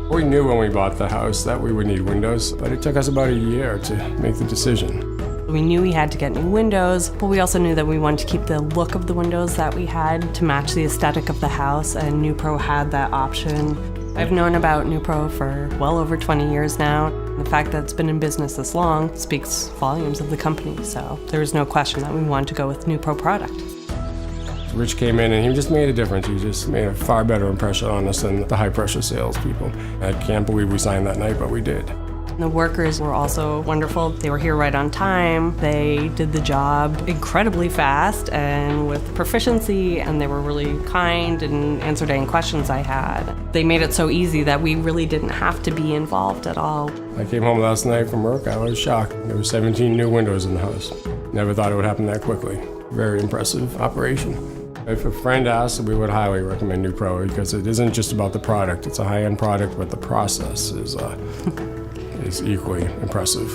We knew when we bought the house that we would need windows, but it took us about a year to make the decision. We knew we had to get new windows, but we also knew that we wanted to keep the look of the windows that we had to match the aesthetic of the house, and NEWPRO had that option. I've known about NEWPRO for well over 20 years now. The fact that it's been in business this long speaks volumes of the company, so there was no question that we wanted to go with NEWPRO product. Rich came in and he just made a difference. He just made a far better impression on us than the high-pressure salespeople. I can't believe we signed that night, but we did. The workers were also wonderful. They were here right on time. They did the job incredibly fast and with proficiency, and they were really kind and answered any questions I had. They made it so easy that we really didn't have to be involved at all. I came home last night from work. I was shocked. There were 17 new windows in the house. Never thought it would happen that quickly. Very impressive operation. If a friend asked, we would highly recommend NEWPRO because it isn't just about the product. It's a high-end product, but the process is equally impressive.